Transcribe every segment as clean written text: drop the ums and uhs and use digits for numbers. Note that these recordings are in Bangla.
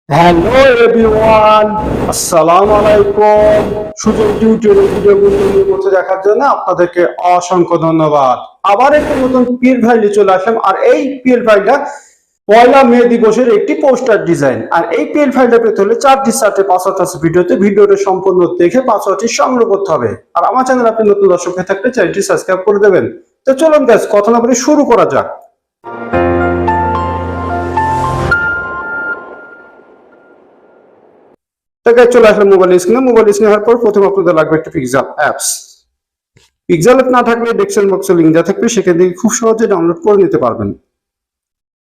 হ্যালো এভরিওয়ান, আসসালামু আলাইকুম। সুযোগ টিউটোরিয়াল ভিডিওগুলো নিয়ে বসে দেখার জন্য আপনাদেরকে অসংখ্য ধন্যবাদ। আবার একটি নতুন পিএল ফাইল নিয়ে চলে আসলাম। আর এই পিএল ফাইলটা পয়লা মে দিবসের একটি পোস্টার ডিজাইন। আর এই পিএল ফাইলটা পেতে হলে 4 পাসওয়ার্ড আছে ভিডিওটা সম্পূর্ণ দেখে পাসওয়ার্ডটি সংগ্রহ করতে হবে। আর আমার চ্যানেল আপনি নতুন দর্শক হয়ে থাকলে চ্যানেলটি সাবস্ক্রাইব করে দেবেন। তো চলুন গাইস, কথা না বলে শুরু করা যাক। চলে আসলাম মোবাইল স্ক্রিনে হওয়ার পর প্রথমে আপনাদের লাগবে একটা পিক্সেল অ্যাপস। পিক্সেল অ্যাপ না থাকলে ডেসক্রিপশন বক্সে লিংক দেওয়া থাকবে, সেখান থেকে খুব সহজে ডাউনলোড করে নিতে পারবেন।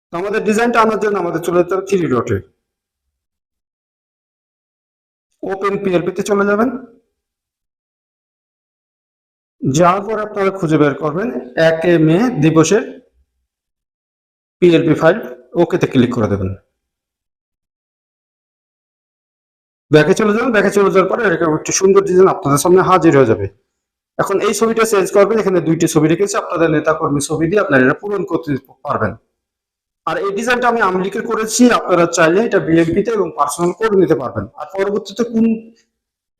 তো আমাদের ডিজাইনটা আনার জন্য আমাদের চলে যেতে হবে 3 ডটে। ওপেন পিএলপি তে চলে যাবেন। যাওয়ার পর আপনারা খুঁজে বের করবেন 1 মে দিবসের পিএলপি ফাইল। ওকে তে ক্লিক করে দেবেন। ব্যাকে চলে যাবেন। ব্যাকে চলে যাওয়ার পরে এরকম একটা সুন্দর ডিজাইন আপনাদের সামনে হাজির হয়ে যাবে। এখন এই ছবিটা চেঞ্জ করবেন। এখানে 2টি ছবি রেখেছি, আপনাদের নেতা কর্মী ছবি দিয়ে আপনারা এটা পূরণ করতে পারবেন। আর এই ডিজাইনটা আমি আমলিকে করেছি, আপনারা চাইলে এটা বিএমপি তে এবং পার্সোনাল করে নিতে পারবেন। আর পরবর্তীতে কোন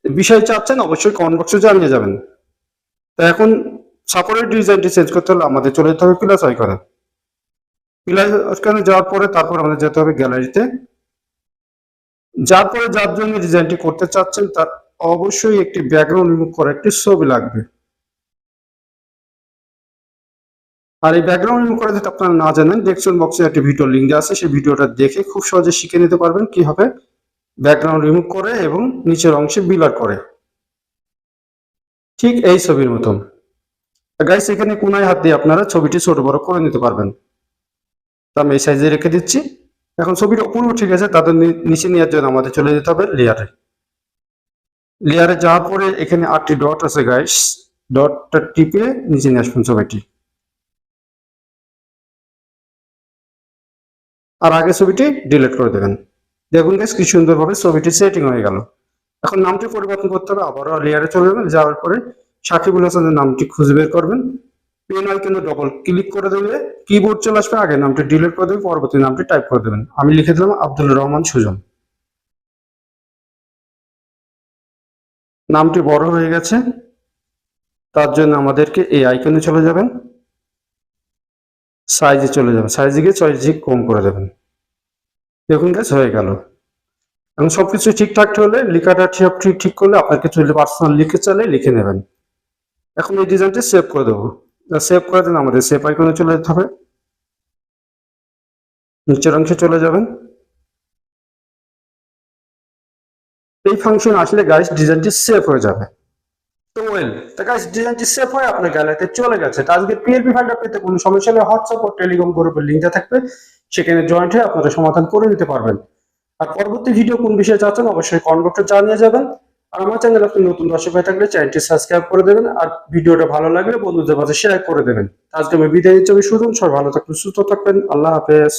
বিষয় চাচ্ছেন অবশ্যই কমেন্ট বক্সে জানিয়ে যাবেন। তো এখন সাপোর্টের ডিজাইনটি চেঞ্জ করতে হলে আমাদের চলে যেতে হবে প্লাস আইকনে। প্লাস আইকনে যাওয়ার পরে তারপর আমাদের যেতে হবে গ্যালারিতে। যার পরে যার জন্য ডিজাইনটি করতে চাচ্ছেন তার অবশ্যই একটি ব্যাকগ্রাউন্ড রিমুভ করা একটি ছবি লাগবে। আর এই ব্যাকগ্রাউন্ড রিমুভ করা যদি আপনারা না জানেন, ডেসক্রিপশন বক্সে একটি ভিডিও লিংক আছে, সেই ভিডিওটা দেখে খুব সহজে শিখে নিতে পারবেন কিভাবে ব্যাকগ্রাউন্ড রিমুভ করে এবং নিচের অংশে বিলার করে, ঠিক এই ছবির মতন। গাইস, এখানে কোনায় হাত দিয়ে আপনারা ছবিটি ছোট বড় করে নিতে পারবেন। তো আমি এই সাইজে রেখে দিচ্ছি। এখন ছবিটা পুরো ঠিক আছে, তাদের নিচে নেওয়ার জন্য আমাদের চলে যেতে হবে লেয়ারে। লেয়ারে যাওয়ার পরে এখানে 8টি ডট আছে গাইস, ডটটা টিপে নিচে নিয়ে আসবেন ছবিটি। আর আগে ছবিটি ডিলিট করে দেবেন। দেখুন গাইস, কি সুন্দরভাবে ছবিটি সেটিং হয়ে গেল। এখন নামটি পরিবর্তন করতে হবে, আবারও লেয়ারে চলে যাবেন। যাওয়ার পরে সাকিবুল হাসানের নামটি খুঁজে বের করবেন। পেন আইকনে ডবল ক্লিক করে দেবে, কিবোর্ড চলে আসবে, আগে নামটি ডিলিট করে দেবে, পরবর্তী নামটি টাইপ করে দেবেন। আমি লিখে দিলাম আব্দুল রহমান সুজন। নামটি বড় হয়ে গেছে, তার জন্য আমাদেরকে এই আইকনে চলে যাবেন, সাইজে চলে যাবেন, সাইজে গিয়ে 6 কম করে দেবেন। দেখুন গাইস, হয়ে গেল। এখন সবকিছু ঠিকঠাক হলে লেখাটা ঠিক করলে আপনাকে চলে পার্সোনাল লিখে চাইলে লিখে নেবেন। এখন এই ডিজাইনটি সেভ করে দেবো। সেভ করে দেন, আমাদের সেভ আইকনে চলে যেতে হবে। নিচের অংশে চলে যাবেন। এই ফাংশন আসলে গাইস ডিজাইনটি সেভ হয়ে যাবে। তো গাইস, ডিজাইনটি সেভ হয়ে আপনার গ্যালারিতে চলে গেছে। তো আজকে পিএলপি ফাইলটা পেতে কোনো সমস্যা হলে হোয়াটসঅ্যাপ ও টেলিগ্রাম গ্রুপের লিঙ্কটা থাকবে, সেখানে জয়েন্ট হয়ে আপনারা সমাধান করে নিতে পারবেন। আর পরবর্তী ভিডিও কোন বিষয়ে চাচ্ছেন অবশ্যই কমেন্ট বক্সে জানিয়ে যাবেন। আর আমার চ্যানেল আপনি নতুন দর্শক হয়ে থাকলে চ্যানেলটি সাবস্ক্রাইব করে দেবেন। আর ভিডিওটা ভালো লাগলে বন্ধুদের মাঝে শেয়ার করে দেবেন। আজকে আমি বিদায় নিচ্ছি, আমি সুজন। সবাই ভালো থাকবেন, সুস্থ থাকবেন। আল্লাহ হাফেজ।